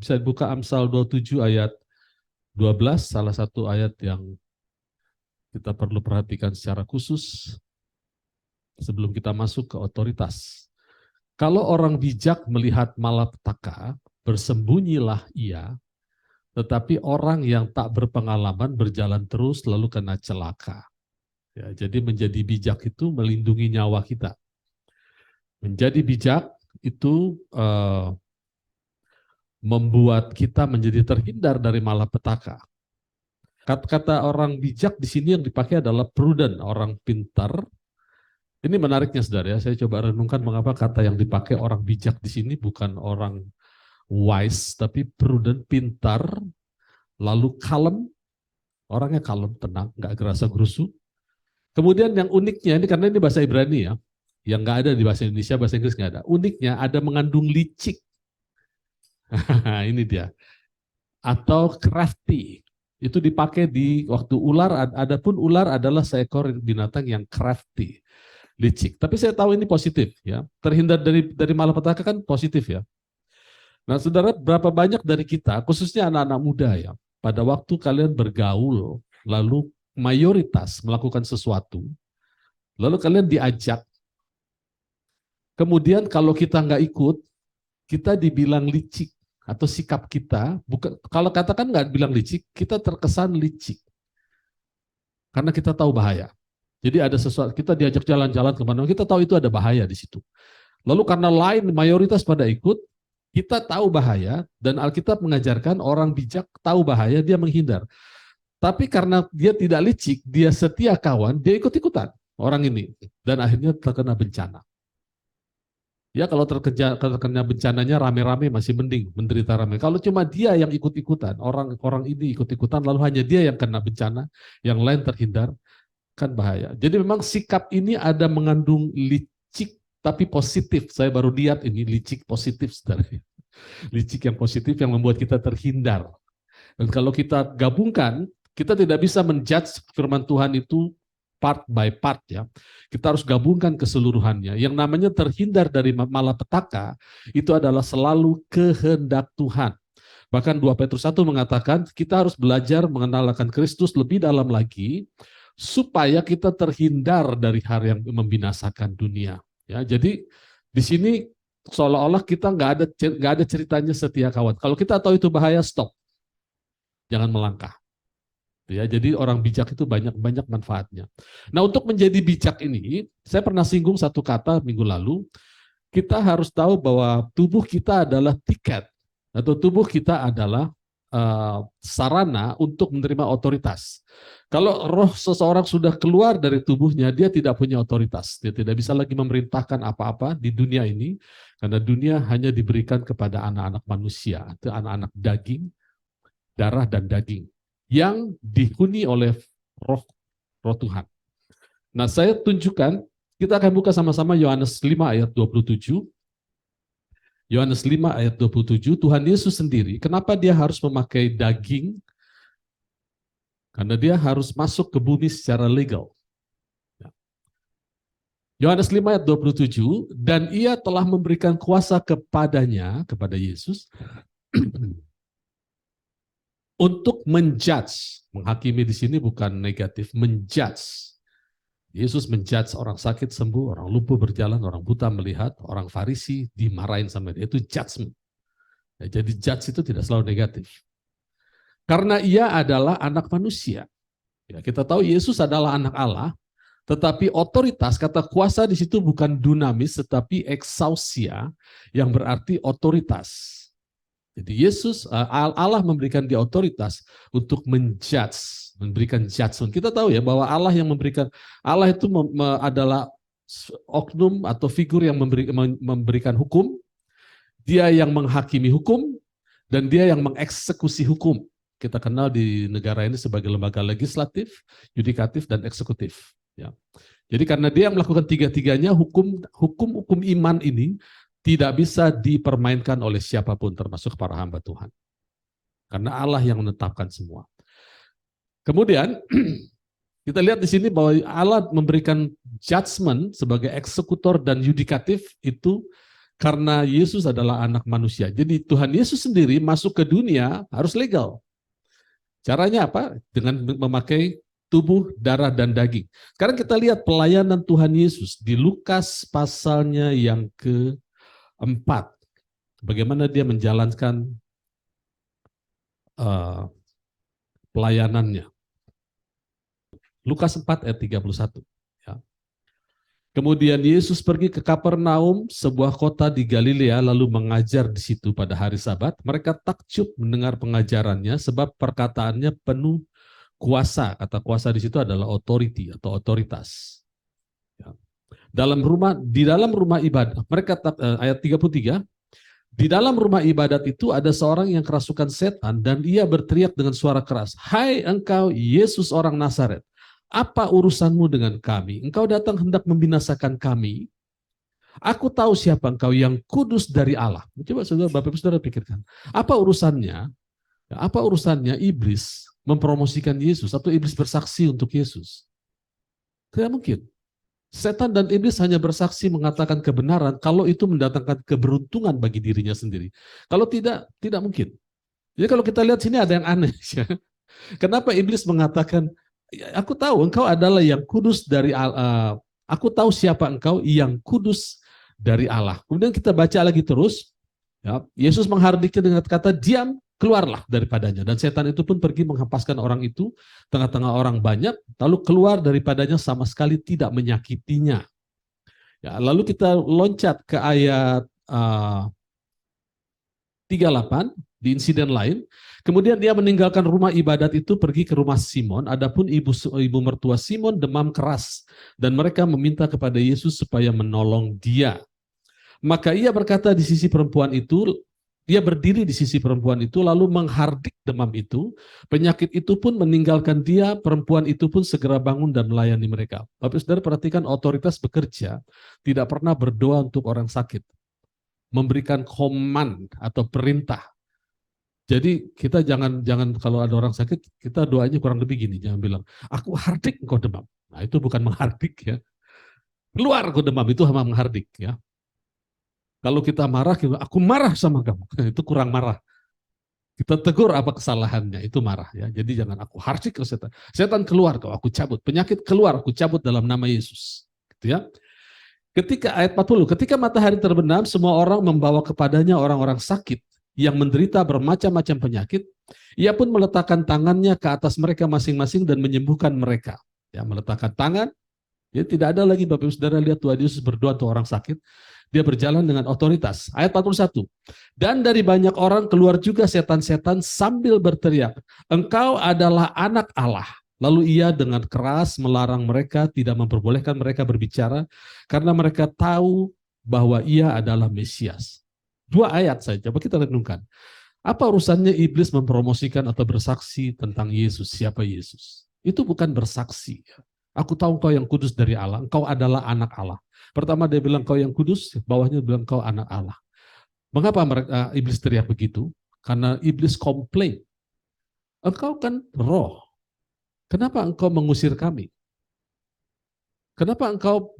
Bisa dibuka Amsal 27 ayat 12, salah satu ayat yang kita perlu perhatikan secara khusus sebelum kita masuk ke otoritas. Kalau orang bijak melihat malapetaka, bersembunyilah ia, tetapi orang yang tak berpengalaman berjalan terus lalu kena celaka. Ya, jadi menjadi bijak itu melindungi nyawa kita. Menjadi bijak itu membuat kita menjadi terhindar dari malapetaka. Kata-kata orang bijak di sini yang dipakai adalah prudent, orang pintar. Ini menariknya, saudara ya. Saya coba renungkan mengapa kata yang dipakai orang bijak di sini bukan orang wise, tapi prudent, pintar, lalu kalem, orangnya kalem, tenang, nggak gerasa gerusu. Kemudian yang uniknya ini karena ini bahasa Ibrani ya, yang nggak ada di bahasa Indonesia, bahasa Inggris nggak ada. Uniknya ada mengandung licik. Ini dia. Atau crafty. Itu dipakai di waktu ular, adapun ular adalah seekor binatang yang crafty, licik. Tapi saya tahu ini positif ya. Terhindar dari malapetaka kan positif ya. Nah, saudara, berapa banyak dari kita, khususnya anak-anak muda ya, pada waktu kalian bergaul, lalu mayoritas melakukan sesuatu, lalu kalian diajak, kemudian kalau kita nggak ikut, kita dibilang licik, atau sikap kita, bukan, kalau katakan nggak bilang licik, kita terkesan licik. Karena kita tahu bahaya. Jadi ada sesuatu, kita diajak jalan-jalan kemana, kita tahu itu ada bahaya di situ. Lalu karena lain mayoritas pada ikut, kita tahu bahaya, dan Alkitab mengajarkan orang bijak tahu bahaya, dia menghindar. Tapi karena dia tidak licik, dia setia kawan, dia ikut-ikutan orang ini. Dan akhirnya terkena bencana. Ya kalau terkena bencananya rame-rame masih mending, menderita rame. Kalau cuma dia yang ikut-ikutan, orang ini ikut-ikutan, lalu hanya dia yang kena bencana, yang lain terhindar, kan bahaya. Jadi memang sikap ini ada mengandung licik, tapi positif. Saya baru lihat ini licik positif, saudara. Licik yang positif yang membuat kita terhindar. Dan kalau kita gabungkan, kita tidak bisa menjudge firman Tuhan itu part by part ya. Kita harus gabungkan keseluruhannya. Yang namanya terhindar dari malapetaka itu adalah selalu kehendak Tuhan. Bahkan 2 Petrus 1 mengatakan kita harus belajar mengenal akan Kristus lebih dalam lagi supaya kita terhindar dari hal yang membinasakan dunia. Ya, jadi di sini seolah-olah kita nggak ada ceritanya setia kawan. Kalau kita tahu itu bahaya, stop, jangan melangkah. Ya, jadi orang bijak itu banyak manfaatnya. Nah, untuk menjadi bijak ini, saya pernah singgung satu kata minggu lalu. Kita harus tahu bahwa tubuh kita adalah tiket, atau tubuh kita adalah sarana untuk menerima otoritas. Kalau roh seseorang sudah keluar dari tubuhnya, dia tidak punya otoritas. Dia tidak bisa lagi memerintahkan apa-apa di dunia ini, karena dunia hanya diberikan kepada anak-anak manusia, atau anak-anak daging, darah dan daging, yang dihuni oleh roh Tuhan. Nah, saya tunjukkan, kita akan buka sama-sama Yohanes 5 ayat 27. Yohanes 5 ayat 27, Tuhan Yesus sendiri, kenapa dia harus memakai daging? Karena dia harus masuk ke bumi secara legal. Yohanes 5 ayat 27, dan ia telah memberikan kuasa kepadanya, kepada Yesus, untuk menjudge. Menghakimi di sini bukan negatif, menjudge. Yesus menjudge orang sakit sembuh, orang lumpuh berjalan, orang buta melihat, orang Farisi dimarahin sama dia. Itu judgment. Ya, jadi judge itu tidak selalu negatif. Karena ia adalah anak manusia. Ya, kita tahu Yesus adalah anak Allah, tetapi otoritas, kata kuasa di situ bukan dunamis, tetapi exousia, yang berarti otoritas. Jadi Yesus, Allah memberikan dia otoritas untuk menjudge, memberikan judgment. Kita tahu ya bahwa Allah yang memberikan, Allah itu adalah oknum atau figur yang memberikan hukum, dia yang menghakimi hukum, dan dia yang mengeksekusi hukum. Kita kenal di negara ini sebagai lembaga legislatif, yudikatif, dan eksekutif. Ya. Jadi karena dia yang melakukan tiga-tiganya, hukum iman ini tidak bisa dipermainkan oleh siapapun, termasuk para hamba Tuhan. Karena Allah yang menetapkan semua. Kemudian kita lihat di sini bahwa Allah memberikan judgment sebagai eksekutor dan yudikatif itu Karena Yesus adalah anak manusia. Jadi Tuhan Yesus sendiri masuk ke dunia harus legal. Caranya apa? Dengan memakai tubuh, darah, dan daging. Sekarang kita lihat pelayanan Tuhan Yesus di Lukas pasalnya yang keempat. Bagaimana dia menjalankan pelayanannya. Lukas 4 ayat 31. Ya. Kemudian Yesus pergi ke Kapernaum, sebuah kota di Galilea, lalu mengajar di situ pada hari Sabat. Mereka takjub mendengar pengajarannya sebab perkataannya penuh kuasa. Kata kuasa di situ adalah authority atau otoritas. Ya. Di dalam rumah ibadah, mereka ayat 33, di dalam rumah ibadat itu ada seorang yang kerasukan setan dan ia berteriak dengan suara keras, "Hai engkau Yesus orang Nazaret, apa urusanmu dengan kami? Engkau datang hendak membinasakan kami. Aku tahu siapa engkau, yang kudus dari Allah." Coba saudara, Bapak Ibu Saudara pikirkan. Apa urusannya? Apa urusannya iblis mempromosikan Yesus atau iblis bersaksi untuk Yesus? Tidak mungkin. Setan dan iblis hanya bersaksi mengatakan kebenaran kalau itu mendatangkan keberuntungan bagi dirinya sendiri. Kalau tidak, tidak mungkin. Jadi kalau kita lihat sini ada yang aneh. Kenapa iblis mengatakan, aku tahu engkau adalah yang kudus dari Allah. Aku tahu siapa engkau, yang kudus dari Allah. Kemudian kita baca lagi terus. Ya, Yesus menghardiknya dengan kata, diam, keluarlah daripadanya. Dan setan itu pun pergi menghempaskan orang itu tengah-tengah orang banyak, lalu keluar daripadanya sama sekali tidak menyakitinya. Ya, lalu kita loncat ke ayat 38 di insiden lain. Kemudian dia meninggalkan rumah ibadat itu, pergi ke rumah Simon. Adapun ibu mertua Simon demam keras dan mereka meminta kepada Yesus supaya menolong dia. Maka ia berkata di sisi perempuan itu, dia berdiri di sisi perempuan itu lalu menghardik demam itu. Penyakit itu pun meninggalkan dia, perempuan itu pun segera bangun dan melayani mereka. Bapak Saudara perhatikan, otoritas bekerja tidak pernah berdoa untuk orang sakit. Memberikan command atau perintah. Jadi kita jangan kalau ada orang sakit, kita doanya kurang lebih gini, jangan bilang, aku hardik engkau demam. Nah itu bukan menghardik ya. Keluar engkau demam, itu hanya menghardik ya. Kalau kita marah, aku marah sama kamu. Itu kurang marah. Kita tegur apa kesalahannya, itu marah ya. Jadi jangan aku hardik ke setan. Setan keluar kau, aku cabut. Penyakit keluar, aku cabut dalam nama Yesus. Gitu ya. Ketika ayat 40, ketika matahari terbenam, semua orang membawa kepadanya orang-orang sakit yang menderita bermacam-macam penyakit. Ia pun meletakkan tangannya ke atas mereka masing-masing dan menyembuhkan mereka. Ya, meletakkan tangan. Ya, tidak ada lagi Bapak Ibu Saudara lihat Tuhan Yesus berdoa untuk orang sakit. Dia berjalan dengan otoritas. Ayat 41. Dan dari banyak orang keluar juga setan-setan sambil berteriak, engkau adalah anak Allah. Lalu ia dengan keras melarang mereka, tidak memperbolehkan mereka berbicara, karena mereka tahu bahwa ia adalah Mesias. 2 ayat saja, coba kita renungkan. Apa urusannya iblis mempromosikan atau bersaksi tentang Yesus, siapa Yesus? Itu bukan bersaksi. Aku tahu engkau yang kudus dari Allah, engkau adalah anak Allah. Pertama dia bilang kau yang kudus, bawahnya bilang kau anak Allah. Mengapa iblis teriak begitu? Karena iblis komplain. Engkau kan roh. Kenapa engkau mengusir kami? Kenapa engkau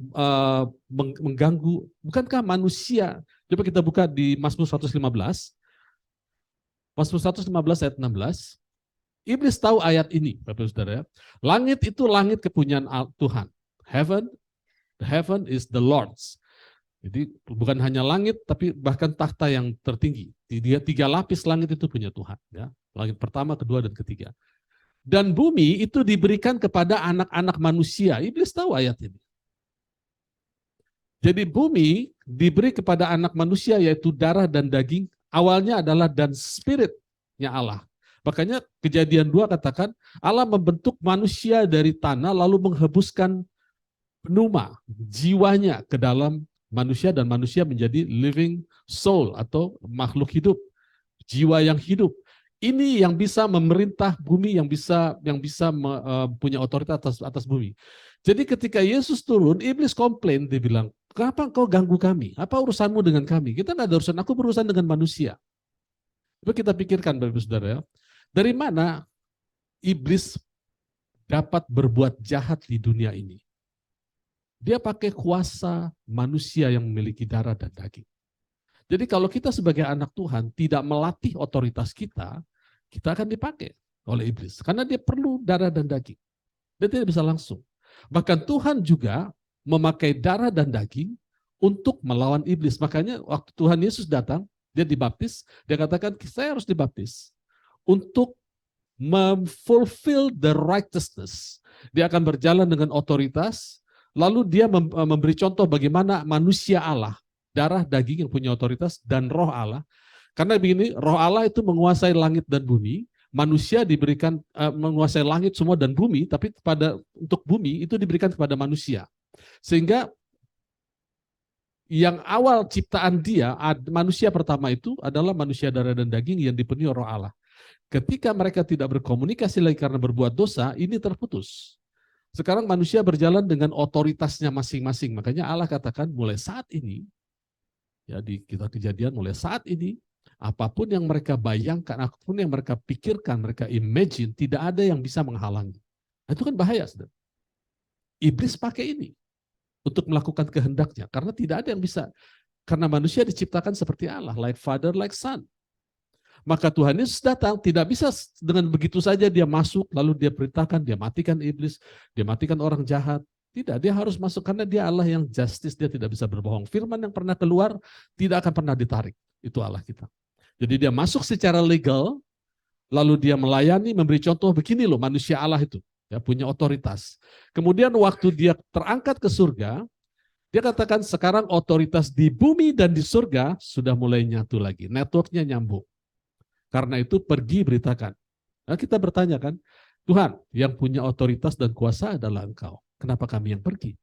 mengganggu? Bukankah manusia? Coba kita buka di Mazmur 115. Mazmur 115 ayat 16. Iblis tahu ayat ini, Bapak Saudara. Langit itu langit kepunyaan Tuhan. The heaven is the Lord's. Jadi bukan hanya langit, tapi bahkan tahta yang tertinggi. 3 lapis langit itu punya Tuhan. Ya. Langit pertama, kedua, dan ketiga. Dan bumi itu diberikan kepada anak-anak manusia. Iblis tahu ayat ini. Jadi bumi diberi kepada anak manusia, yaitu darah dan daging. Awalnya adalah dan spiritnya Allah. Makanya Kejadian 2 katakan, Allah membentuk manusia dari tanah, lalu menghembuskan pneuma, jiwanya ke dalam manusia, dan manusia menjadi living soul atau makhluk hidup, jiwa yang hidup. Ini yang bisa memerintah bumi, yang bisa punya otoritas atas bumi. Jadi ketika Yesus turun, iblis komplain, dia bilang, kenapa engkau ganggu kami? Apa urusanmu dengan kami? Kita nggak ada urusan, aku berurusan dengan manusia. Coba kita pikirkan Bapak Ibu Saudara ya. Dari mana iblis dapat berbuat jahat di dunia ini? Dia pakai kuasa manusia yang memiliki darah dan daging. Jadi kalau kita sebagai anak Tuhan tidak melatih otoritas kita, kita akan dipakai oleh iblis. Karena dia perlu darah dan daging. Dia tidak bisa langsung. Bahkan Tuhan juga memakai darah dan daging untuk melawan iblis. Makanya waktu Tuhan Yesus datang, dia dibaptis, dia katakan, saya harus dibaptis untuk fulfill the righteousness. Dia akan berjalan dengan otoritas, lalu dia memberi contoh bagaimana manusia Allah, darah daging yang punya otoritas, dan roh Allah. Karena begini, roh Allah itu menguasai langit dan bumi, manusia diberikan menguasai langit semua dan bumi, tapi untuk bumi itu diberikan kepada manusia. Sehingga yang awal ciptaan dia, manusia pertama itu adalah manusia darah dan daging yang dipenuhi roh Allah. Ketika mereka tidak berkomunikasi lagi karena berbuat dosa, ini terputus. Sekarang manusia berjalan dengan otoritasnya masing-masing. Makanya Allah katakan mulai saat ini, ya di kitab Kejadian, mulai saat ini, apapun yang mereka bayangkan, apapun yang mereka pikirkan, mereka imagine, tidak ada yang bisa menghalangi. Itu kan bahaya, saudara. Iblis pakai ini untuk melakukan kehendaknya, karena tidak ada yang bisa. Karena manusia diciptakan seperti Allah, like father, like son. Maka Tuhan Yesus datang, tidak bisa dengan begitu saja dia masuk, lalu dia perintahkan, dia matikan iblis, dia matikan orang jahat. Tidak, dia harus masuk karena dia Allah yang justice, dia tidak bisa berbohong. Firman yang pernah keluar tidak akan pernah ditarik. Itu Allah kita. Jadi dia masuk secara legal, lalu dia melayani, memberi contoh, begini loh manusia Allah itu, ya punya otoritas. Kemudian waktu dia terangkat ke surga, dia katakan sekarang otoritas di bumi dan di surga sudah mulai nyatu lagi. Networknya nyambung. Karena itu pergi beritakan. Nah, kita bertanya kan, Tuhan yang punya otoritas dan kuasa adalah Engkau. Kenapa kami yang pergi?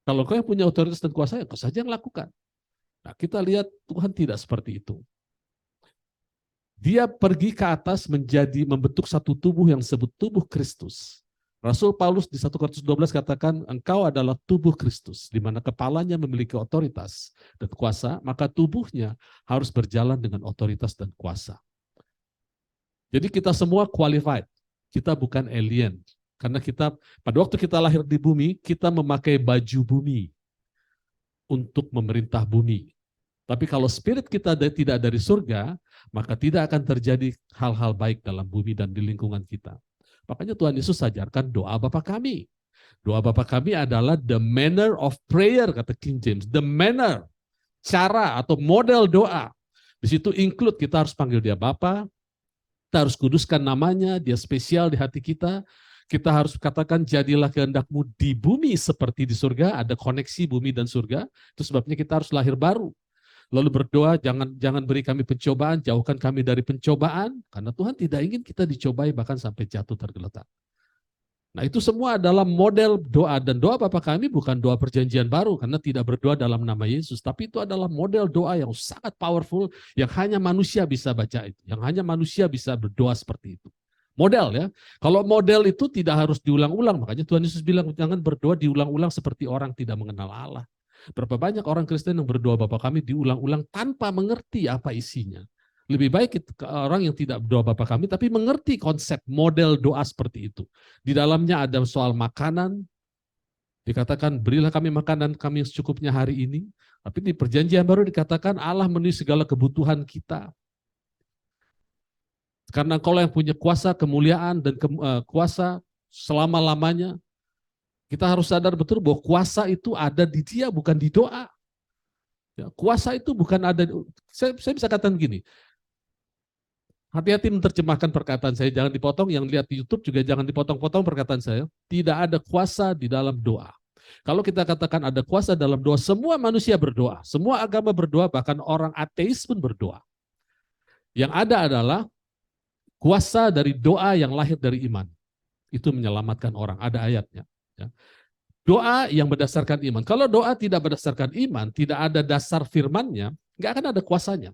Kalau Engkau yang punya otoritas dan kuasa, Engkau saja yang lakukan. Nah, kita lihat Tuhan tidak seperti itu. Dia pergi ke atas membentuk satu tubuh yang disebut tubuh Kristus. Rasul Paulus di 1 Korintus 12 katakan, engkau adalah tubuh Kristus, di mana kepalanya memiliki otoritas dan kuasa, maka tubuhnya harus berjalan dengan otoritas dan kuasa. Jadi kita semua qualified, kita bukan alien. Karena pada waktu kita lahir di bumi, kita memakai baju bumi untuk memerintah bumi. Tapi kalau spirit kita tidak dari surga, maka tidak akan terjadi hal-hal baik dalam bumi dan di lingkungan kita. Makanya Tuhan Yesus ajarkan doa Bapa kami. Doa Bapa kami adalah the manner of prayer, kata King James. The manner, cara atau model doa. Di situ include kita harus panggil dia Bapa, kita harus kuduskan namanya, dia spesial di hati kita. Kita harus katakan jadilah kehendakmu di bumi seperti di surga, ada koneksi bumi dan surga. Itu sebabnya kita harus lahir baru. Lalu berdoa, jangan beri kami pencobaan, jauhkan kami dari pencobaan, karena Tuhan tidak ingin kita dicobai bahkan sampai jatuh tergeletak. Nah itu semua adalah model doa, dan doa Bapa kami bukan doa perjanjian baru, karena tidak berdoa dalam nama Yesus, tapi itu adalah model doa yang sangat powerful, yang hanya manusia bisa baca itu, yang hanya manusia bisa berdoa seperti itu. Model ya, kalau model itu tidak harus diulang-ulang, makanya Tuhan Yesus bilang jangan berdoa diulang-ulang seperti orang tidak mengenal Allah. Berapa banyak orang Kristen yang berdoa Bapa kami diulang-ulang tanpa mengerti apa isinya. Lebih baik orang yang tidak berdoa Bapa kami tapi mengerti konsep model doa seperti itu. Di dalamnya ada soal makanan, dikatakan berilah kami makanan kami yang secukupnya hari ini. Tapi di perjanjian baru dikatakan Allah memenuhi segala kebutuhan kita. Karena Engkau yang punya kuasa, kemuliaan, dan kuasa selama-lamanya. Kita harus sadar betul bahwa kuasa itu ada di dia, bukan di doa. Ya, kuasa itu bukan ada, saya bisa katakan gini, hati-hati menerjemahkan perkataan saya, jangan dipotong, yang lihat di YouTube juga jangan dipotong-potong perkataan saya. Tidak ada kuasa di dalam doa. Kalau kita katakan ada kuasa dalam doa, semua manusia berdoa, semua agama berdoa, bahkan orang ateis pun berdoa. Yang ada adalah kuasa dari doa yang lahir dari iman. Itu menyelamatkan orang, ada ayatnya. Ya. Doa yang berdasarkan iman. Kalau doa tidak berdasarkan iman, tidak ada dasar firmannya, nggak akan ada kuasanya.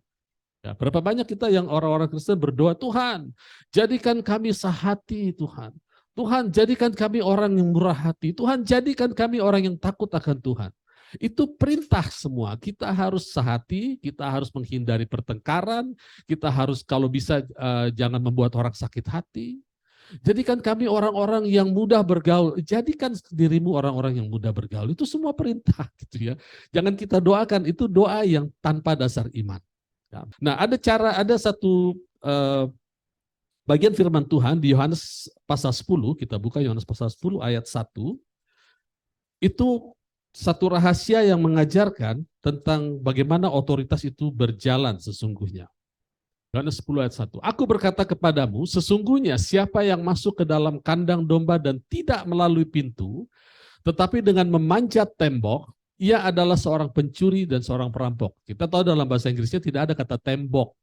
Ya, berapa banyak kita yang orang-orang Kristen berdoa, Tuhan, jadikan kami sehati, Tuhan. Tuhan, jadikan kami orang yang murah hati. Tuhan, jadikan kami orang yang takut akan Tuhan. Itu perintah semua. Kita harus sehati, kita harus menghindari pertengkaran, kita harus kalau bisa jangan membuat orang sakit hati. Jadikan kami orang-orang yang mudah bergaul. Jadikan dirimu orang-orang yang mudah bergaul. Itu semua perintah gitu ya. Jangan kita doakan, itu doa yang tanpa dasar iman. Nah, ada satu bagian firman Tuhan di Yohanes pasal 10, kita buka Yohanes pasal 10 ayat 1. Itu satu rahasia yang mengajarkan tentang bagaimana otoritas itu berjalan sesungguhnya. Yohanes 10 ayat 1. Aku berkata kepadamu, sesungguhnya siapa yang masuk ke dalam kandang domba dan tidak melalui pintu, tetapi dengan memanjat tembok, ia adalah seorang pencuri dan seorang perampok. Kita tahu dalam bahasa Inggrisnya tidak ada kata tembok.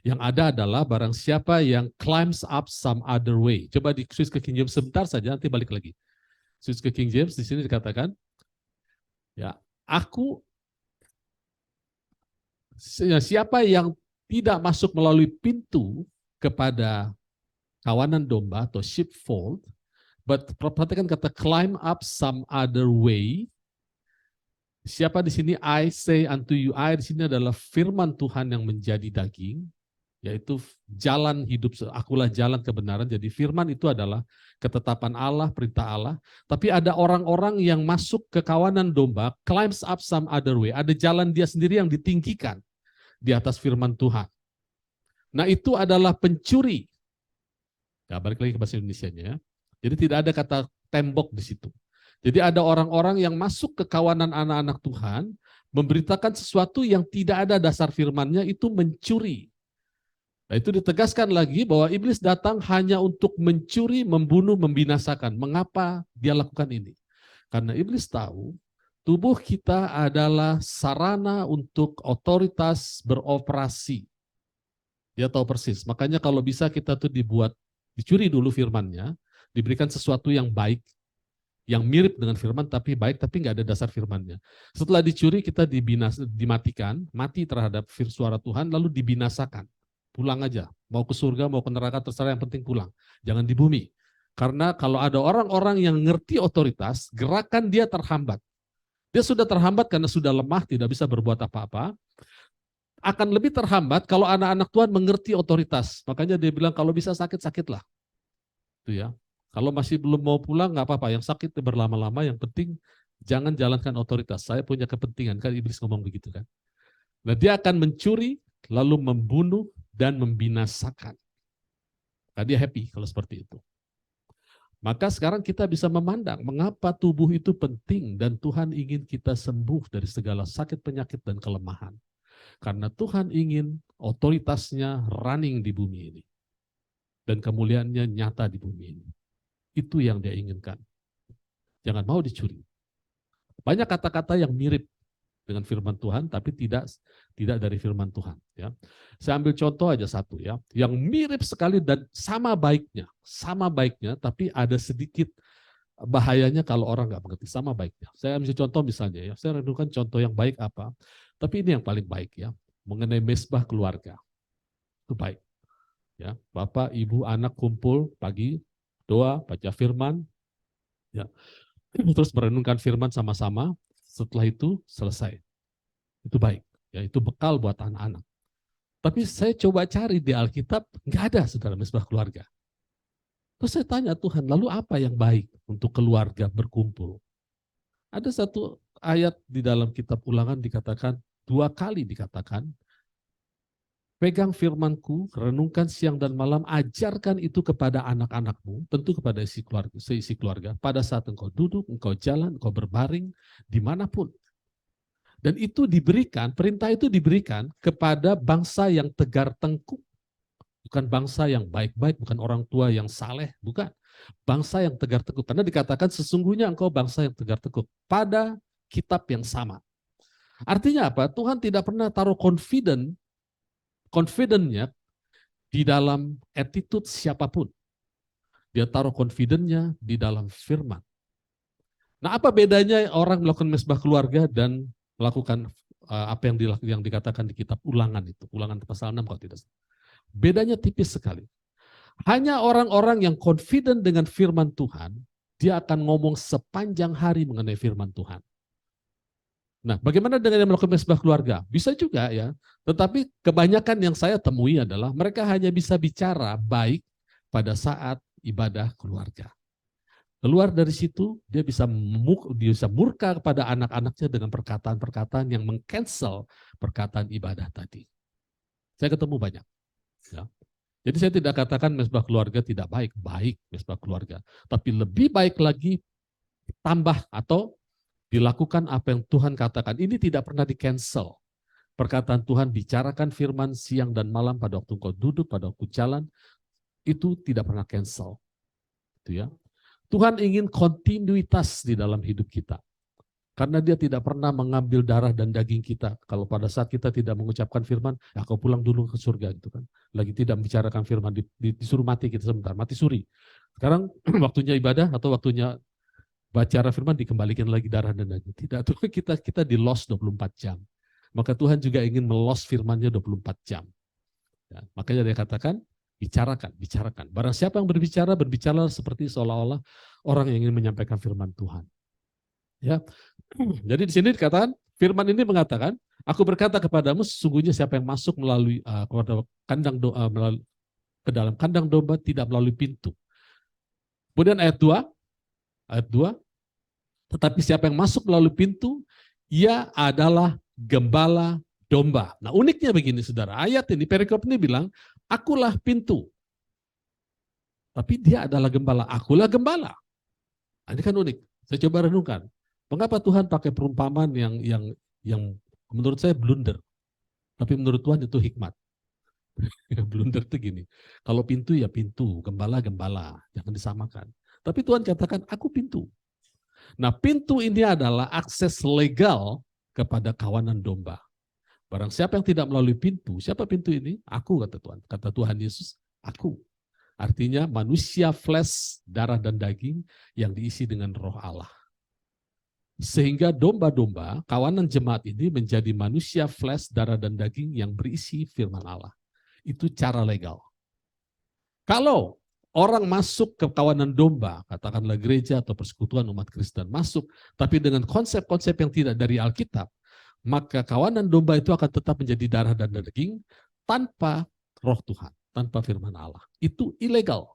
Yang ada adalah barang siapa yang climbs up some other way. Coba di switch ke King James sebentar saja, nanti balik lagi. Switch ke King James, di sini dikatakan, ya, siapa yang tidak masuk melalui pintu kepada kawanan domba atau sheepfold, but perhatikan kata climb up some other way. Siapa di sini? I say unto you, I di sini adalah firman Tuhan yang menjadi daging, yaitu jalan hidup, akulah jalan kebenaran. Jadi firman itu adalah ketetapan Allah, perintah Allah. Tapi ada orang-orang yang masuk ke kawanan domba, climbs up some other way. Ada jalan dia sendiri yang ditinggikan di atas firman Tuhan. Nah, itu adalah pencuri. Ya, balik lagi ke bahasa Indonesianya ya. Jadi tidak ada kata tembok di situ. Jadi ada orang-orang yang masuk ke kawanan anak-anak Tuhan, memberitakan sesuatu yang tidak ada dasar firman-Nya, itu mencuri. Nah, itu ditegaskan lagi bahwa iblis datang hanya untuk mencuri, membunuh, membinasakan. Mengapa dia lakukan ini? Karena iblis tahu tubuh kita adalah sarana untuk otoritas beroperasi. Dia tahu persis. Makanya kalau bisa kita tuh dicuri dulu firman-Nya, diberikan sesuatu yang baik, yang mirip dengan firman tapi baik, tapi nggak ada dasar firman-Nya. Setelah dicuri kita dimatikan, mati terhadap suara Tuhan, lalu dibinasakan. Pulang aja, mau ke surga, mau ke neraka, terserah, yang penting pulang. Jangan di bumi. Karena kalau ada orang-orang yang ngerti otoritas, gerakan dia terhambat. Dia sudah terhambat karena sudah lemah, tidak bisa berbuat apa-apa. Akan lebih terhambat kalau anak-anak Tuhan mengerti otoritas. Makanya dia bilang kalau bisa sakit-sakitlah. Itu ya. Kalau masih belum mau pulang nggak apa-apa. Yang sakit berlama-lama, yang penting jangan jalankan otoritas. Saya punya kepentingan, kan iblis ngomong begitu kan. Nah, dia akan mencuri, lalu membunuh dan membinasakan. Nah, dia happy kalau seperti itu. Maka sekarang kita bisa memandang mengapa tubuh itu penting dan Tuhan ingin kita sembuh dari segala sakit, penyakit, dan kelemahan. Karena Tuhan ingin otoritasnya running di bumi ini. Dan kemuliaannya nyata di bumi ini. Itu yang dia inginkan. Jangan mau dicuri. Banyak kata-kata yang mirip dengan firman Tuhan, tapi tidak dari firman Tuhan. Ya. Saya ambil contoh aja satu ya, yang mirip sekali dan sama baiknya, tapi ada sedikit bahayanya kalau orang nggak mengerti. Sama baiknya. Saya ambil contoh misalnya ya, saya renungkan contoh yang baik apa, tapi ini yang paling baik ya, mengenai mesbah keluarga. Itu baik. Ya, Bapak, Ibu, anak kumpul pagi, doa, baca firman, ya, terus merenungkan firman sama-sama. Setelah itu selesai. Itu baik. Ya, itu bekal buat anak-anak. Tapi saya coba cari di Alkitab, nggak ada saudara mesbah keluarga. Terus saya tanya Tuhan, lalu apa yang baik untuk keluarga berkumpul? Ada satu ayat di dalam kitab Ulangan dikatakan, 2 kali dikatakan, pegang firmanku, renungkan siang dan malam, ajarkan itu kepada anak-anakmu, tentu kepada seisi keluarga, pada saat engkau duduk, engkau jalan, engkau berbaring, dimanapun. Dan itu diberikan, perintah itu diberikan kepada bangsa yang tegar tengkuk. Bukan bangsa yang baik-baik, bukan orang tua yang saleh, bukan. Bangsa yang tegar tengkuk. Karena dikatakan sesungguhnya engkau bangsa yang tegar tengkuk. Pada kitab yang sama. Artinya apa? Tuhan tidak pernah taruh confident-nya di dalam attitude siapapun. Dia taruh confident-nya di dalam firman. Nah, apa bedanya orang melakukan mesbah keluarga dan melakukan apa yang dikatakan di kitab Ulangan itu, Ulangan pasal 6 kalau tidak salah. Bedanya tipis sekali. Hanya orang-orang yang confident dengan firman Tuhan, dia akan ngomong sepanjang hari mengenai firman Tuhan. Nah, bagaimana dengan yang melakukan mesbah keluarga? Bisa juga ya, tetapi kebanyakan yang saya temui adalah mereka hanya bisa bicara baik pada saat ibadah keluarga. Keluar dari situ, dia bisa murka kepada anak-anaknya dengan perkataan-perkataan yang meng-cancel perkataan ibadah tadi. Saya ketemu banyak. Ya. Jadi saya tidak katakan mesbah keluarga tidak baik, baik mesbah keluarga. Tapi lebih baik lagi tambah atau dilakukan apa yang Tuhan katakan. Ini tidak pernah di-cancel. Perkataan Tuhan, bicarakan firman siang dan malam pada waktu kau duduk, pada waktu jalan, itu tidak pernah cancel. Itu ya. Tuhan ingin kontinuitas di dalam hidup kita. Karena dia tidak pernah mengambil darah dan daging kita. Kalau pada saat kita tidak mengucapkan firman, ya kau pulang dulu ke surga gitu kan. Lagi tidak membicarakan firman, disuruh mati kita sebentar, mati suri. Sekarang waktunya ibadah atau waktunya baca firman dikembalikan lagi darah dan daging. Tidak, Tuhan kita di lost 24 jam. Maka Tuhan juga ingin melos firman-Nya 24 jam. Ya, makanya dia katakan, bicarakan. Barang siapa yang berbicara seperti seolah-olah orang yang ingin menyampaikan firman Tuhan. Ya, jadi di sini dikatakan, firman ini mengatakan, aku berkata kepadamu, sesungguhnya siapa yang masuk melalui ke dalam kandang domba tidak melalui pintu. Kemudian ayat 2, tetapi siapa yang masuk melalui pintu, ia adalah gembala domba. Nah uniknya begini saudara, ayat ini, perikop ini bilang, akulah pintu. Tapi dia adalah gembala, akulah gembala. Nah, ini kan unik. Saya coba renungkan. Mengapa Tuhan pakai perumpamaan yang menurut saya blunder. Tapi menurut Tuhan itu hikmat. Blunder itu gini. Kalau pintu ya pintu, gembala. Jangan disamakan. Tapi Tuhan katakan, aku pintu. Nah pintu ini adalah akses legal kepada kawanan domba. Barang siapa yang tidak melalui pintu, siapa pintu ini? Aku, kata Tuhan. Kata Tuhan Yesus, aku. Artinya manusia flesh, darah dan daging yang diisi dengan roh Allah. Sehingga domba-domba, kawanan jemaat ini menjadi manusia flesh, darah dan daging yang berisi firman Allah. Itu cara legal. Kalau orang masuk ke kawanan domba, katakanlah gereja atau persekutuan umat Kristen, masuk, tapi dengan konsep-konsep yang tidak dari Alkitab, maka kawanan domba itu akan tetap menjadi darah dan daging tanpa roh Tuhan, tanpa firman Allah. Itu ilegal.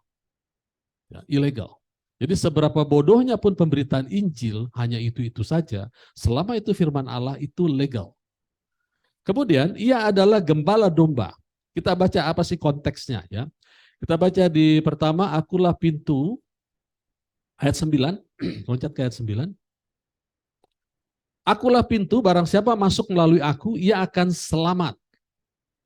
Ya, ilegal. Jadi seberapa bodohnya pun pemberitaan Injil, hanya itu saja, selama itu firman Allah itu legal. Kemudian, ia adalah gembala domba. Kita baca apa sih konteksnya ya. Kita baca di pertama, akulah pintu, ayat 9, loncat ke ayat 9. Akulah pintu, barang siapa masuk melalui aku, ia akan selamat.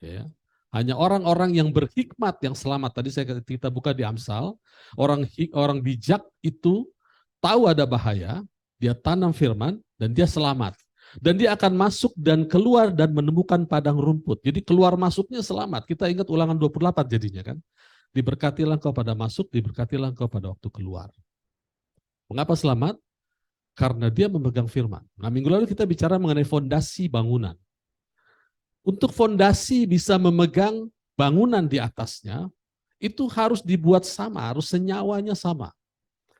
Ya. Hanya orang-orang yang berhikmat yang selamat. Tadi kita buka di Amsal, orang bijak itu tahu ada bahaya, dia tanam firman, dan dia selamat. Dan dia akan masuk dan keluar dan menemukan padang rumput. Jadi keluar masuknya selamat. Kita ingat Ulangan 28 jadinya kan. Diberkatilah engkau pada masuk, diberkatilah engkau pada waktu keluar. Mengapa selamat? Karena dia memegang firman. Nah, minggu lalu kita bicara mengenai fondasi bangunan. Untuk fondasi bisa memegang bangunan di atasnya, itu harus dibuat sama, harus senyawanya sama.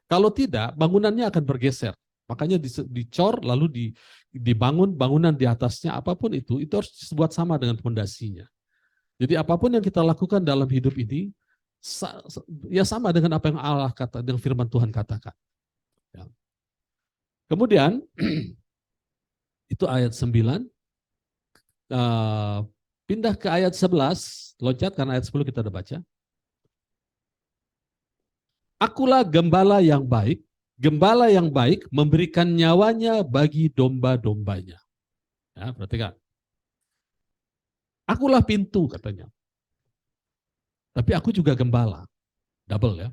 Kalau tidak, bangunannya akan bergeser. Makanya dicor, lalu dibangun bangunan di atasnya, apapun itu harus dibuat sama dengan fondasinya. Jadi apapun yang kita lakukan dalam hidup ini, ya sama dengan apa yang Allah kata, dengan firman Tuhan katakan. Ya. Kemudian, itu ayat 9, pindah ke ayat 11, loncat karena ayat 10 kita udah baca. Akulah gembala yang baik memberikan nyawanya bagi domba-dombanya. Ya, perhatikan. Akulah pintu katanya. Tapi aku juga gembala. Double ya.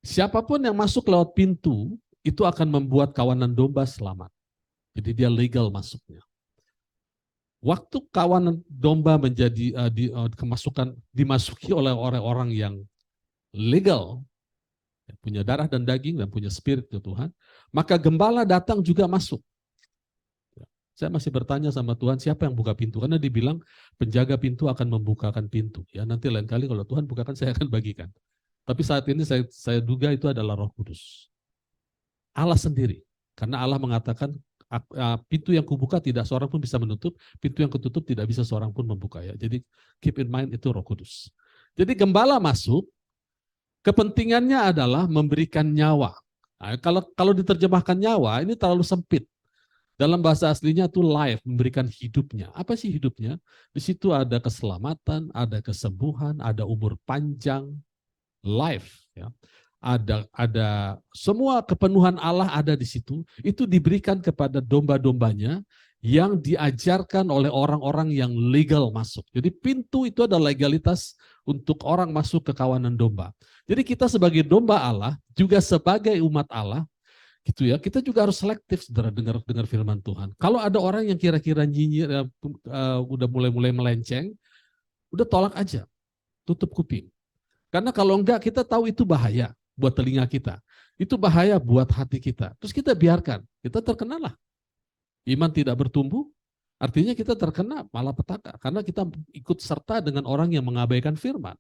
Siapapun yang masuk lewat pintu, itu akan membuat kawanan domba selamat. Jadi dia legal masuknya. Waktu kawanan domba menjadi dimasuki oleh orang-orang yang legal, punya darah dan daging dan punya spirit ke Tuhan, maka gembala datang juga masuk. Saya masih bertanya sama Tuhan, siapa yang buka pintu? Karena dibilang penjaga pintu akan membukakan pintu. Ya nanti lain kali kalau Tuhan bukakan, saya akan bagikan. Tapi saat ini saya duga itu adalah Roh Kudus. Allah sendiri. Karena Allah mengatakan, pintu yang kubuka tidak seorang pun bisa menutup, pintu yang kututup tidak bisa seorang pun membuka. Ya. Jadi keep in mind itu Roh Kudus. Jadi gembala masuk, Kepentingannya adalah memberikan nyawa. Nah, kalau diterjemahkan nyawa, ini terlalu sempit. Dalam bahasa aslinya itu life, memberikan hidupnya. Apa sih hidupnya? Di situ ada keselamatan, ada kesembuhan, ada umur panjang, life. Ya. Ada semua kepenuhan Allah ada di situ. Itu diberikan kepada domba-dombanya yang diajarkan oleh orang-orang yang legal masuk. Jadi pintu itu ada legalitas untuk orang masuk ke kawanan domba. Jadi kita sebagai domba Allah, juga sebagai umat Allah, gitu ya, kita juga harus selektif, saudara, dengar firman Tuhan. Kalau ada orang yang kira-kira nyinyir, udah mulai melenceng, udah tolak aja, tutup kuping. Karena kalau enggak, kita tahu itu bahaya buat telinga kita, itu bahaya buat hati kita. Terus kita biarkan, kita terkena lah. Iman tidak bertumbuh, artinya kita terkena malapetaka, karena kita ikut serta dengan orang yang mengabaikan firman.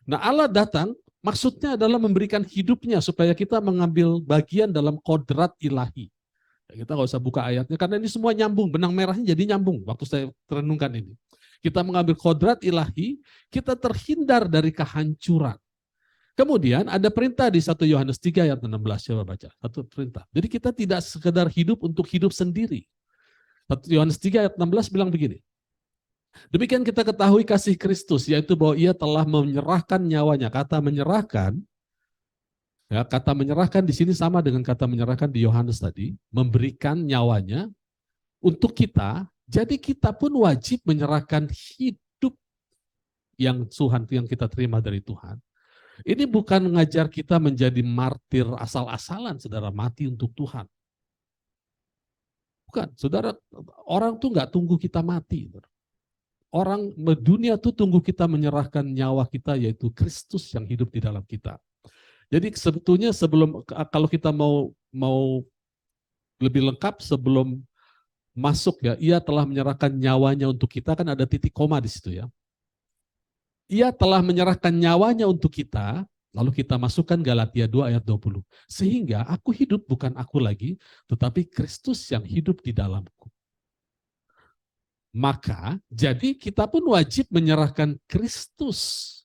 Nah, Allah datang, maksudnya adalah memberikan hidupnya supaya kita mengambil bagian dalam kodrat ilahi. Kita nggak usah buka ayatnya, karena ini semua nyambung, benang merahnya jadi nyambung waktu saya renungkan ini. Kita mengambil kodrat ilahi, kita terhindar dari kehancuran. Kemudian ada perintah di 1 Yohanes 3 ayat 16, coba baca. Satu perintah. Jadi kita tidak sekedar hidup untuk hidup sendiri. 1 Yohanes 3 ayat 16 bilang begini. Demikian kita ketahui kasih Kristus, yaitu bahwa ia telah menyerahkan nyawanya. Kata menyerahkan, ya, kata menyerahkan di sini sama dengan kata menyerahkan di Yohanes tadi, memberikan nyawanya untuk kita. Jadi kita pun wajib menyerahkan hidup yang Tuhan, yang kita terima dari Tuhan. Ini bukan mengajar kita menjadi martir asal-asalan, saudara, mati untuk Tuhan. Bukan, saudara, orang tuh nggak tunggu kita mati. Orang dunia tuh tunggu kita menyerahkan nyawa kita, yaitu Kristus yang hidup di dalam kita. Jadi sebetulnya sebelum, kalau kita mau lebih lengkap, sebelum masuk ya, ia telah menyerahkan nyawanya untuk kita, kan ada titik koma di situ ya. Ia telah menyerahkan nyawanya untuk kita, lalu kita masukkan Galatia 2 ayat 20. Sehingga aku hidup bukan aku lagi, tetapi Kristus yang hidup di dalamku. Maka jadi kita pun wajib menyerahkan Kristus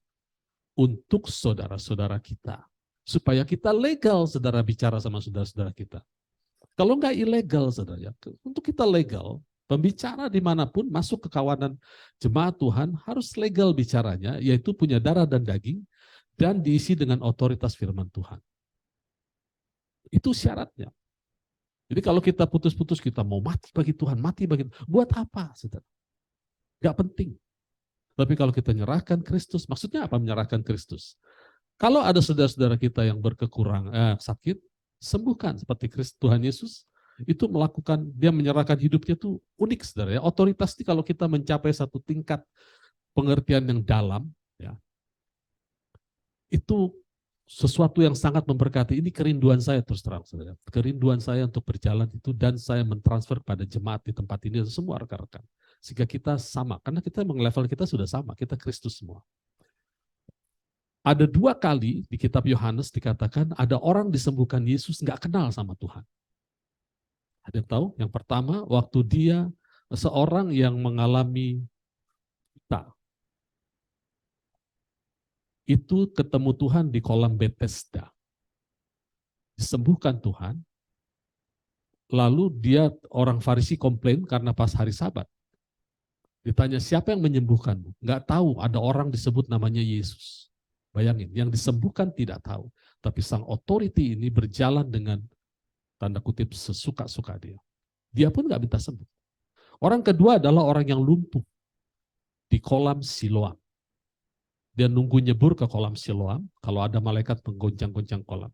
untuk saudara-saudara kita. Supaya kita legal, saudara, bicara sama saudara-saudara kita. Kalau enggak ilegal, saudara. Untuk kita legal, pembicara dimanapun masuk ke kawanan jemaat Tuhan harus legal bicaranya, yaitu punya darah dan daging, dan diisi dengan otoritas firman Tuhan. Itu syaratnya. Jadi kalau kita putus-putus, kita mau mati bagi Tuhan, mati bagi Tuhan. Buat apa, saudara? Gak penting. Tapi kalau kita menyerahkan Kristus, maksudnya apa menyerahkan Kristus? Kalau ada saudara-saudara kita yang berkekurangan, sakit, sembuhkan seperti Kristus Tuhan Yesus. Itu melakukan, dia menyerahkan hidupnya itu unik, saudara. Ya. Otoritas itu kalau kita mencapai satu tingkat pengertian yang dalam, ya, itu sesuatu yang sangat memberkati. Ini kerinduan saya terus terang, saudara. Kerinduan saya untuk berjalan itu, dan saya mentransfer pada jemaat di tempat ini, semua rekan-rekan. Sehingga kita sama, karena kita level kita sudah sama, kita Kristus semua. Ada 2 kali di kitab Yohanes dikatakan ada orang disembuhkan Yesus nggak kenal sama Tuhan. Ada yang tahu? Yang pertama, waktu dia seorang yang mengalami buta. Itu ketemu Tuhan di kolam Bethesda. Disembuhkan Tuhan. Lalu dia, orang Farisi komplain karena pas hari Sabat. Ditanya, siapa yang menyembuhkanmu? Nggak tahu, ada orang disebut namanya Yesus. Bayangin, yang disembuhkan tidak tahu. Tapi sang authority ini berjalan dengan tanda kutip sesuka-suka dia. Dia pun nggak minta sembuh. Orang kedua adalah orang yang lumpuh di kolam Siloam. Dia nunggu nyebur ke kolam Siloam, kalau ada malaikat menggoncang-goncang kolam.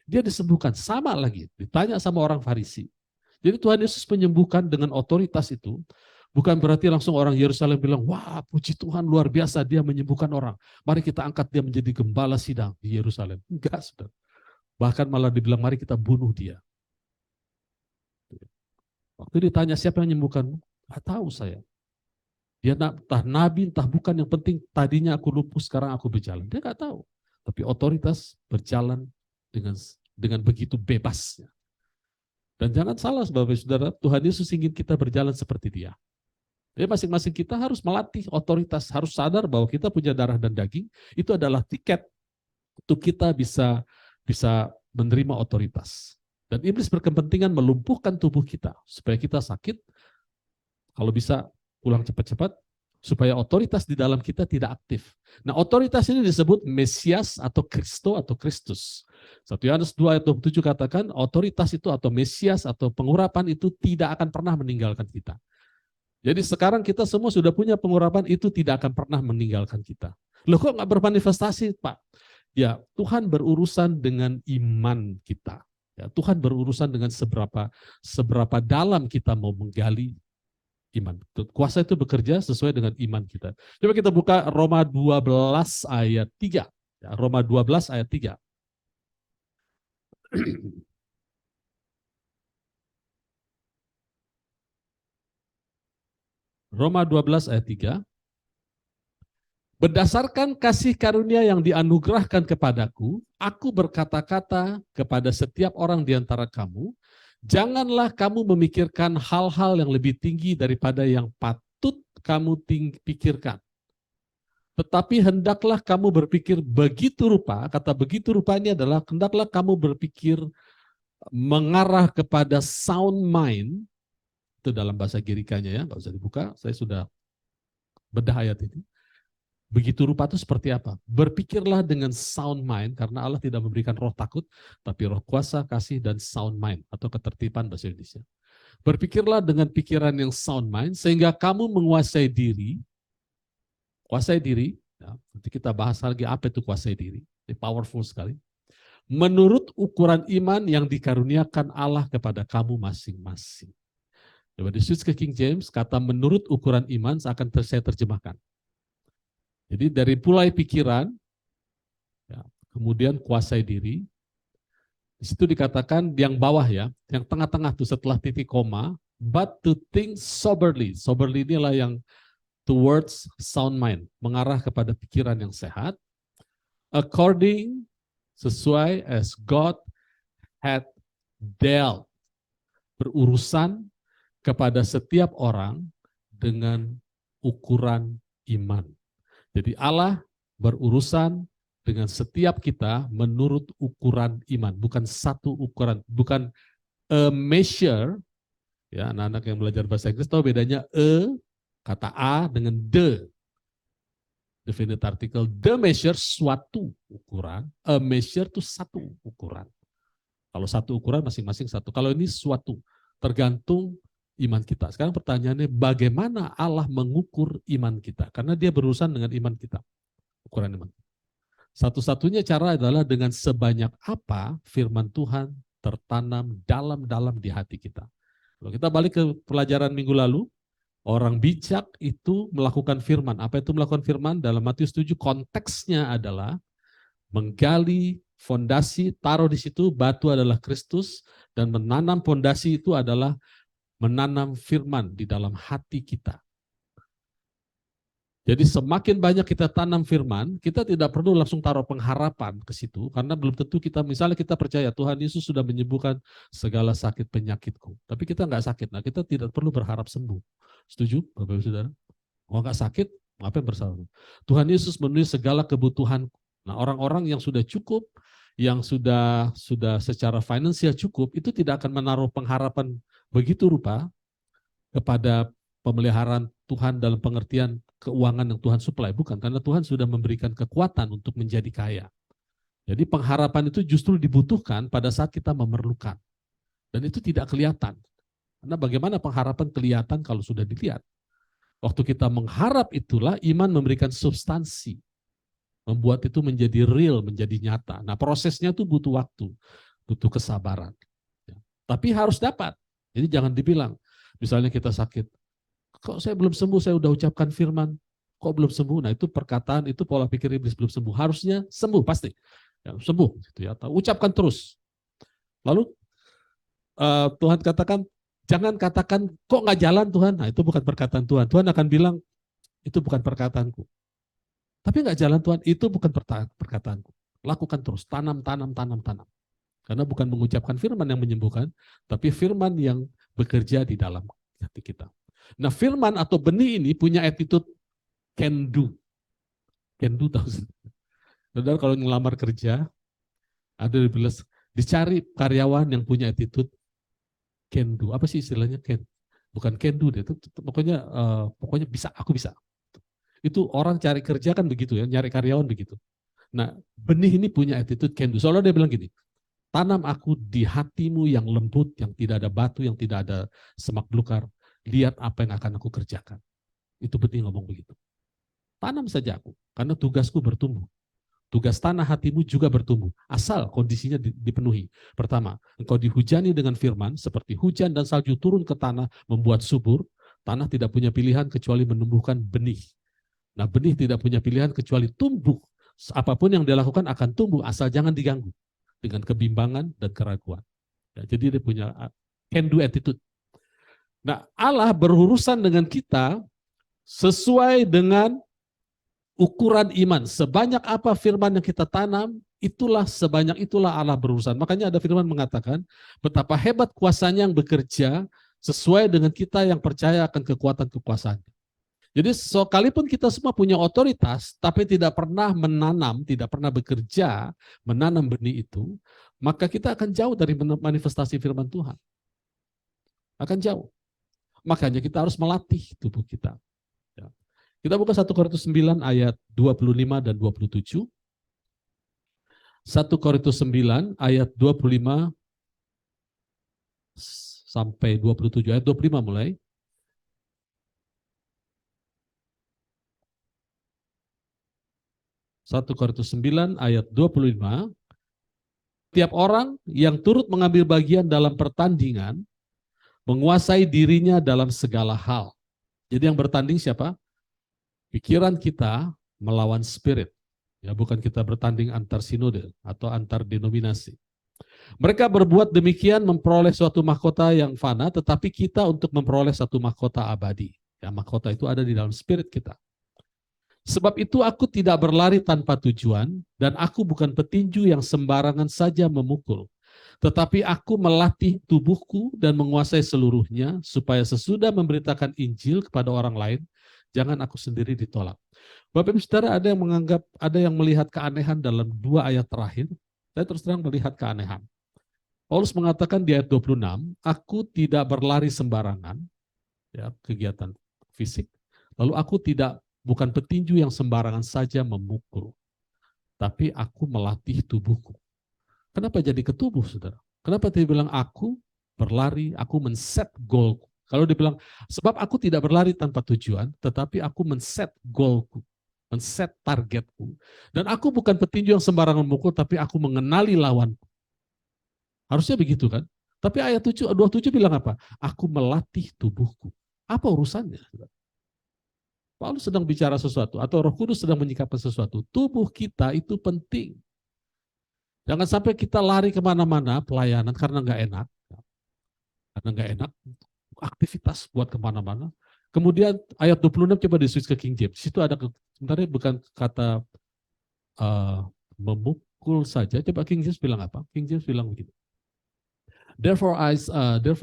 Dia disembuhkan, sama lagi, ditanya sama orang Farisi. Jadi Tuhan Yesus menyembuhkan dengan otoritas itu, bukan berarti langsung orang Yerusalem bilang, wah puji Tuhan luar biasa dia menyembuhkan orang. Mari kita angkat dia menjadi gembala sidang di Yerusalem. Enggak, saudara. Bahkan malah dibilang, mari kita bunuh dia. Waktu ditanya siapa yang menyembuhkanmu? Nggak tahu saya. Dia entah nabi, entah bukan, yang penting tadinya aku lumpuh, sekarang aku berjalan. Dia nggak tahu. Tapi otoritas berjalan dengan begitu bebasnya. Dan jangan salah, saudara, Tuhan Yesus ingin kita berjalan seperti dia. Jadi masing-masing kita harus melatih otoritas, harus sadar bahwa kita punya darah dan daging, itu adalah tiket untuk kita bisa menerima otoritas. Dan iblis berkepentingan melumpuhkan tubuh kita supaya kita sakit, kalau bisa pulang cepat-cepat, supaya otoritas di dalam kita tidak aktif. Nah, otoritas ini disebut Mesias atau Kristo atau Kristus. 1 Yohanes 2 ayat 27 katakan, otoritas itu atau Mesias atau pengurapan itu tidak akan pernah meninggalkan kita. Jadi sekarang kita semua sudah punya pengurapan, itu tidak akan pernah meninggalkan kita. Loh, kok nggak bermanifestasi, Pak? Ya, Tuhan berurusan dengan iman kita. Ya, Tuhan berurusan dengan seberapa dalam kita mau menggali iman. Kuasa itu bekerja sesuai dengan iman kita. Coba kita buka Roma 12 ayat 3. Ya, Roma 12 ayat 3. Roma 12 ayat 3. Berdasarkan kasih karunia yang dianugerahkan kepadaku, aku berkata-kata kepada setiap orang di antara kamu, janganlah kamu memikirkan hal-hal yang lebih tinggi daripada yang patut kamu pikirkan. Tetapi hendaklah kamu berpikir begitu rupa, kata begitu rupa ini adalah hendaklah kamu berpikir mengarah kepada sound mind, itu dalam bahasa Girikanya ya, nggak usah dibuka, saya sudah bedah ayat ini. Begitu rupa itu seperti apa? Berpikirlah dengan sound mind, karena Allah tidak memberikan roh takut, tapi roh kuasa, kasih, dan sound mind, atau ketertiban bahasa Indonesia. Berpikirlah dengan pikiran yang sound mind, sehingga kamu menguasai diri. Kuasai diri, ya, nanti kita bahas lagi apa itu kuasai diri. Ini powerful sekali. Menurut ukuran iman yang dikaruniakan Allah kepada kamu masing-masing. Coba di switch ke King James, kata menurut ukuran iman akan saya terjemahkan. Jadi dari mulai pikiran, ya, kemudian kuasai diri. Di situ dikatakan yang bawah ya, yang tengah-tengah tuh setelah titik koma, but to think soberly. Soberly inilah yang towards sound mind, mengarah kepada pikiran yang sehat. According, sesuai as God had dealt, berurusan kepada setiap orang dengan ukuran iman. Jadi Allah berurusan dengan setiap kita menurut ukuran iman, bukan satu ukuran, bukan a measure. Ya, anak-anak yang belajar bahasa Inggris tahu bedanya kata a dengan the. Definite article, the measure suatu ukuran, a measure itu satu ukuran. Kalau satu ukuran masing-masing satu. Kalau ini suatu, tergantung iman kita. Sekarang pertanyaannya, bagaimana Allah mengukur iman kita? Karena dia berurusan dengan iman kita. Ukuran iman. Satu-satunya cara adalah dengan sebanyak apa firman Tuhan tertanam dalam-dalam di hati kita. Kalau kita balik ke pelajaran minggu lalu, orang bijak itu melakukan firman. Apa itu melakukan firman? Dalam Matius 7 konteksnya adalah menggali fondasi, taruh di situ, batu adalah Kristus, dan menanam fondasi itu adalah menanam firman di dalam hati kita. Jadi semakin banyak kita tanam firman, kita tidak perlu langsung taruh pengharapan ke situ, karena belum tentu kita, misalnya kita percaya Tuhan Yesus sudah menyembuhkan segala sakit penyakitku, tapi kita nggak sakit, nah kita tidak perlu berharap sembuh. Setuju Bapak Ibu Saudara? Oh nggak sakit, apa yang bersalah? Tuhan Yesus memenuhi segala kebutuhan. Nah orang-orang yang sudah cukup, yang sudah secara finansial cukup, itu tidak akan menaruh pengharapan begitu rupa kepada pemeliharaan Tuhan dalam pengertian keuangan yang Tuhan suplai. Bukan, karena Tuhan sudah memberikan kekuatan untuk menjadi kaya. Jadi pengharapan itu justru dibutuhkan pada saat kita memerlukan. Dan itu tidak kelihatan. Karena bagaimana pengharapan kelihatan kalau sudah dilihat? Waktu kita mengharap itulah iman memberikan substansi. Membuat itu menjadi real, menjadi nyata. Nah prosesnya itu butuh waktu, butuh kesabaran. Tapi harus dapat. Jadi jangan dibilang, misalnya kita sakit, kok saya belum sembuh, saya udah ucapkan firman, kok belum sembuh? Nah itu perkataan, itu pola pikir iblis, belum sembuh. Harusnya sembuh, pasti. Ya, sembuh. Gitu ya. Ucapkan terus. Lalu Tuhan katakan, jangan katakan, kok nggak jalan Tuhan? Nah itu bukan perkataan Tuhan. Tuhan akan bilang, itu bukan perkataanku. Tapi nggak jalan Tuhan, itu bukan perkataanku. Lakukan terus, tanam. Karena bukan mengucapkan firman yang menyembuhkan, tapi firman yang bekerja di dalam hati kita. Nah firman atau benih ini punya attitude can do. Can do tahu. Saudara kalau ngelamar kerja, ada dicari karyawan yang punya attitude can do. Apa sih istilahnya can? Bukan can do deh, itu pokoknya bisa, aku bisa. Itu orang cari kerja kan begitu ya, nyari karyawan begitu. Nah, benih ini punya attitude can do. Soalnya dia bilang gini, tanam aku di hatimu yang lembut, yang tidak ada batu, yang tidak ada semak belukar. Lihat apa yang akan aku kerjakan. Itu benih ngomong begitu. Tanam saja aku, karena tugasku bertumbuh. Tugas tanah hatimu juga bertumbuh, asal kondisinya dipenuhi. Pertama, engkau dihujani dengan firman, seperti hujan dan salju turun ke tanah, membuat subur. Tanah tidak punya pilihan kecuali menumbuhkan benih. Nah, benih tidak punya pilihan kecuali tumbuh. Apapun yang dia lakukan akan tumbuh, asal jangan diganggu dengan kebimbangan dan keraguan. Ya, jadi dia punya can do attitude. Nah, Allah berurusan dengan kita sesuai dengan ukuran iman. Sebanyak apa firman yang kita tanam, sebanyak itulah Allah berurusan. Makanya ada firman mengatakan, betapa hebat kuasanya yang bekerja sesuai dengan kita yang percaya akan kekuatan kekuasaannya. Jadi sekalipun kita semua punya otoritas, tapi tidak pernah menanam, tidak pernah bekerja, menanam benih itu, maka kita akan jauh dari manifestasi firman Tuhan. Akan jauh. Makanya kita harus melatih tubuh kita. Ya. Kita buka 1 Korintus 9 ayat 25 dan 27. 1 Korintus 9 ayat 25 sampai 27. Ayat 25 mulai. 1 Korintus 9 ayat 25. Tiap orang yang turut mengambil bagian dalam pertandingan menguasai dirinya dalam segala hal. Jadi yang bertanding siapa? Pikiran kita melawan spirit. Ya, bukan kita bertanding antar sinode atau antar denominasi. Mereka berbuat demikian memperoleh suatu mahkota yang fana, tetapi kita untuk memperoleh satu mahkota abadi. Ya, mahkota itu ada di dalam spirit kita. Sebab itu aku tidak berlari tanpa tujuan, dan aku bukan petinju yang sembarangan saja memukul. Tetapi aku melatih tubuhku dan menguasai seluruhnya, supaya sesudah memberitakan Injil kepada orang lain, jangan aku sendiri ditolak. Bapak Ibu Saudara, ada yang menganggap, ada yang melihat keanehan dalam 2 ayat terakhir. Saya terus terang melihat keanehan. Paulus mengatakan di ayat 26, aku tidak berlari sembarangan, ya, kegiatan fisik. Lalu aku bukan petinju yang sembarangan saja memukul, tapi aku melatih tubuhku. Kenapa jadi ke tubuh, saudara? Kenapa dia bilang aku berlari, aku men-set goalku? Kalau dia bilang, sebab aku tidak berlari tanpa tujuan, tetapi aku men-set goalku, men-set targetku. Dan aku bukan petinju yang sembarangan memukul, tapi aku mengenali lawanku. Harusnya begitu kan? Tapi ayat 27 bilang apa? Aku melatih tubuhku. Apa urusannya? Paulus sedang bicara sesuatu, atau Roh Kudus sedang menyikapi sesuatu. Tubuh kita itu penting. Jangan sampai kita lari kemana-mana pelayanan karena nggak enak. Karena nggak enak, aktivitas buat kemana-mana. Kemudian ayat 26 coba di-switch ke King James. Situ ada, sebenarnya bukan kata memukul saja. Coba King James bilang apa? King James bilang begitu. Therefore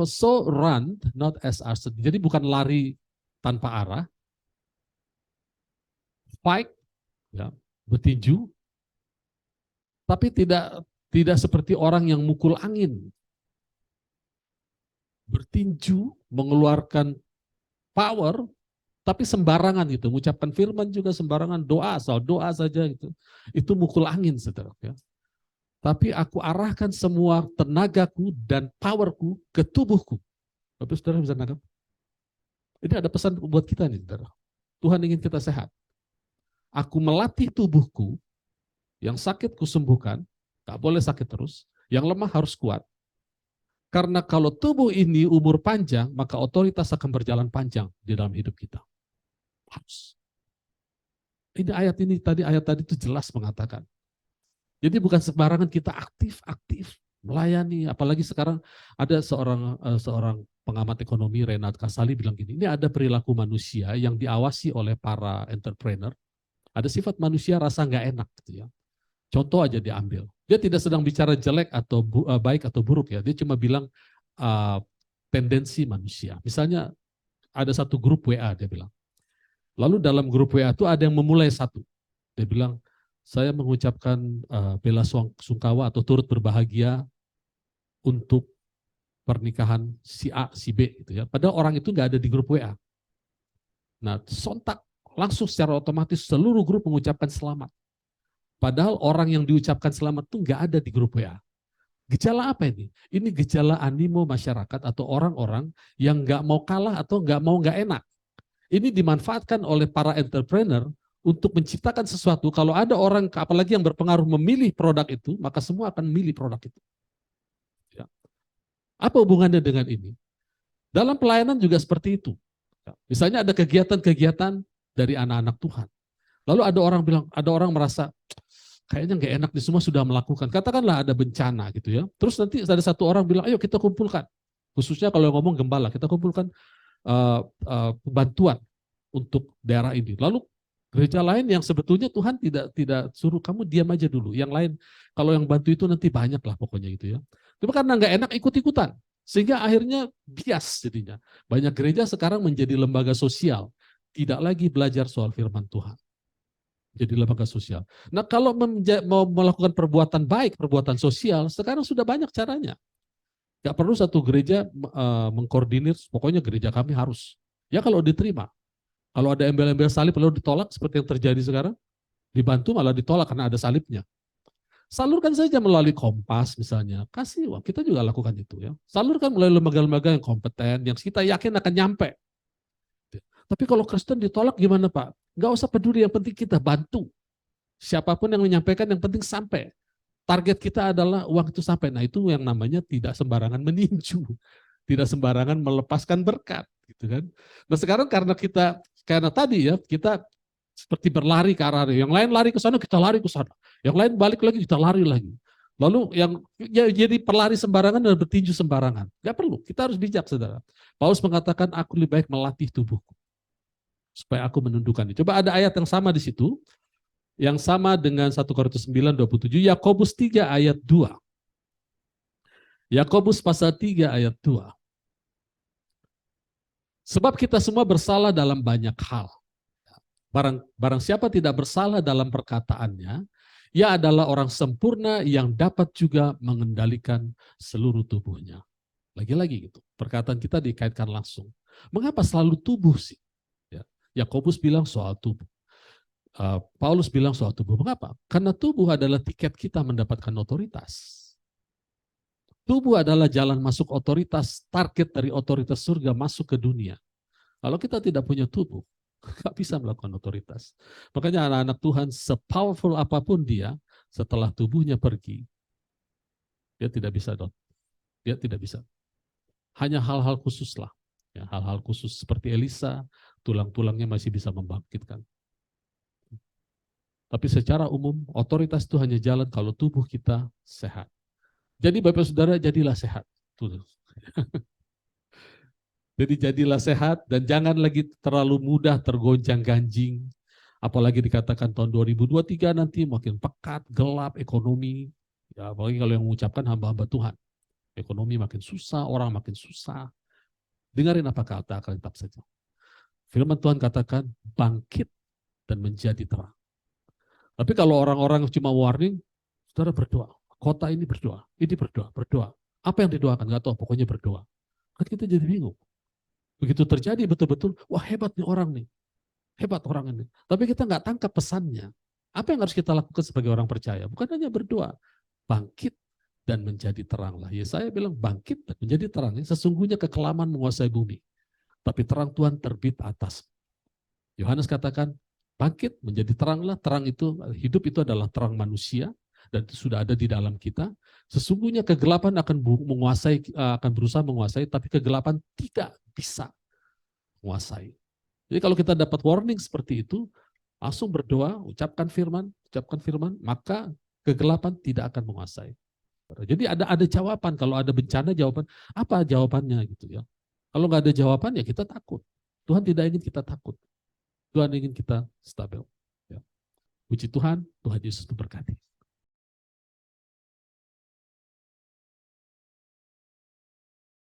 so run, not as are. Jadi bukan lari tanpa arah. Fight, ya, bertinju, tapi tidak seperti orang yang mukul angin. Bertinju, mengeluarkan power, tapi sembarangan gitu. Mengucapkan firman juga sembarangan, doa asal doa saja gitu. Itu mukul angin, saudara. Ya. Tapi aku arahkan semua tenagaku dan powerku ke tubuhku. Bapak saudara bisa nangkap? Ini ada pesan buat kita nih, saudara. Tuhan ingin kita sehat. Aku melatih tubuhku, yang sakit kusembuhkan, gak boleh sakit terus, yang lemah harus kuat. Karena kalau tubuh ini umur panjang, maka otoritas akan berjalan panjang di dalam hidup kita. Harus. Ini ayat tadi itu jelas mengatakan. Jadi bukan sembarangan kita aktif melayani, apalagi sekarang ada seorang pengamat ekonomi, Renat Kasali, bilang gini, ini ada perilaku manusia yang diawasi oleh para entrepreneur. Ada sifat manusia rasa nggak enak gitu ya. Contoh aja diambil. Dia tidak sedang bicara jelek atau baik atau buruk ya. Dia cuma bilang tendensi manusia. Misalnya ada satu grup WA dia bilang. Lalu dalam grup WA itu ada yang memulai satu. Dia bilang, saya mengucapkan bela sungkawa atau turut berbahagia untuk pernikahan si A, si B gitu ya. Padahal orang itu nggak ada di grup WA. Nah, sontak langsung secara otomatis seluruh grup mengucapkan selamat. Padahal orang yang diucapkan selamat itu nggak ada di grup WA. Gejala apa ini? Ini gejala animo masyarakat atau orang-orang yang nggak mau kalah atau nggak enak. Ini dimanfaatkan oleh para entrepreneur untuk menciptakan sesuatu. Kalau ada orang, apalagi yang berpengaruh memilih produk itu, maka semua akan memilih produk itu. Ya. Apa hubungannya dengan ini? Dalam pelayanan juga seperti itu. Ya. Misalnya ada kegiatan-kegiatan dari anak-anak Tuhan. Lalu ada orang bilang, ada orang merasa kayaknya nggak enak, di semua sudah melakukan. Katakanlah ada bencana gitu ya. Terus nanti ada satu orang bilang, ayo kita kumpulkan. Khususnya kalau ngomong gembala, kita kumpulkan bantuan untuk daerah ini. Lalu gereja lain yang sebetulnya Tuhan tidak suruh kamu diam aja dulu. Yang lain kalau yang bantu itu nanti banyak lah pokoknya gitu ya. Tapi karena nggak enak ikut-ikutan. Sehingga akhirnya bias jadinya. Banyak gereja sekarang menjadi lembaga sosial. Tidak lagi belajar soal firman Tuhan. Jadi lembaga sosial. Nah kalau mau melakukan perbuatan baik, perbuatan sosial, sekarang sudah banyak caranya. Gak perlu satu gereja mengkoordinir, pokoknya gereja kami harus. Ya kalau diterima. Kalau ada embel-embel salib lalu ditolak seperti yang terjadi sekarang, dibantu malah ditolak karena ada salibnya. Salurkan saja melalui Kompas misalnya. Kasih uang, kita juga lakukan itu ya. Salurkan melalui lembaga-lembaga yang kompeten, yang kita yakin akan nyampe. Tapi kalau Kristen ditolak gimana Pak? Gak usah peduli, yang penting kita bantu. Siapapun yang menyampaikan, yang penting sampai. Target kita adalah uang itu sampai. Nah itu yang namanya tidak sembarangan meninju, tidak sembarangan melepaskan berkat, gitu kan. Nah sekarang karena tadi ya kita seperti berlari ke arah yang lain lari ke sana, kita lari ke sana, yang lain balik lagi, kita lari lagi. Lalu yang ya, jadi pelari sembarangan dan bertinju sembarangan. Gak perlu, kita harus bijak saudara. Paulus mengatakan aku lebih baik melatih tubuhku supaya aku menundukkannya. Coba ada ayat yang sama di situ, yang sama dengan 1 Korintus 9:27, Yakobus 3 ayat 2. Yakobus pasal 3 ayat 2. Sebab kita semua bersalah dalam banyak hal. Barang siapa tidak bersalah dalam perkataannya, ia adalah orang sempurna yang dapat juga mengendalikan seluruh tubuhnya. Lagi-lagi gitu, perkataan kita dikaitkan langsung. Mengapa selalu tubuh sih? Yakobus bilang soal tubuh. Paulus bilang soal tubuh. Mengapa? Karena tubuh adalah tiket kita mendapatkan otoritas. Tubuh adalah jalan masuk otoritas, target dari otoritas surga masuk ke dunia. Kalau kita tidak punya tubuh, nggak bisa melakukan otoritas. Makanya anak-anak Tuhan, se-powerful apapun dia, setelah tubuhnya pergi, dia tidak bisa, dia tidak bisa. Hanya hal-hal khusus lah. Ya, hal-hal khusus seperti Elisa, tulang-tulangnya masih bisa membangkitkan. Tapi secara umum, otoritas itu hanya jalan kalau tubuh kita sehat. Jadi Bapak Saudara, jadilah sehat. Jadi jadilah sehat dan jangan lagi terlalu mudah tergoncang-ganjing. Apalagi dikatakan tahun 2023 nanti makin pekat, gelap ekonomi. Ya, apalagi kalau yang mengucapkan hamba-hamba Tuhan. Ekonomi makin susah, orang makin susah. Dengarin apa kata Alkitab saja. Firman Tuhan katakan bangkit dan menjadi terang. Tapi kalau orang-orang cuma warning, saudara berdoa. Kota ini berdoa, berdoa. Apa yang didoakan? Gak tahu, pokoknya berdoa. Kan kita jadi bingung. Begitu terjadi betul-betul, wah hebat nih orang nih. Hebat orang ini. Tapi kita nggak tangkap pesannya. Apa yang harus kita lakukan sebagai orang percaya? Bukan hanya berdoa. Bangkit dan menjadi terang lah. Yesaya bilang bangkit dan menjadi terang. Sesungguhnya kekelaman menguasai bumi. Tapi terang Tuhan terbit atas. Yohanes katakan, bangkit menjadi teranglah. Terang itu, hidup itu adalah terang manusia. Dan itu sudah ada di dalam kita. Sesungguhnya kegelapan akan berusaha menguasai, tapi kegelapan tidak bisa menguasai. Jadi kalau kita dapat warning seperti itu, langsung berdoa, ucapkan firman, maka kegelapan tidak akan menguasai. Jadi ada jawaban, kalau ada bencana jawaban, apa jawabannya gitu ya. Kalau nggak ada jawaban ya kita takut. Tuhan tidak ingin kita takut. Tuhan ingin kita stabil. Ya. Puji Tuhan, Tuhan Yesus memberkati.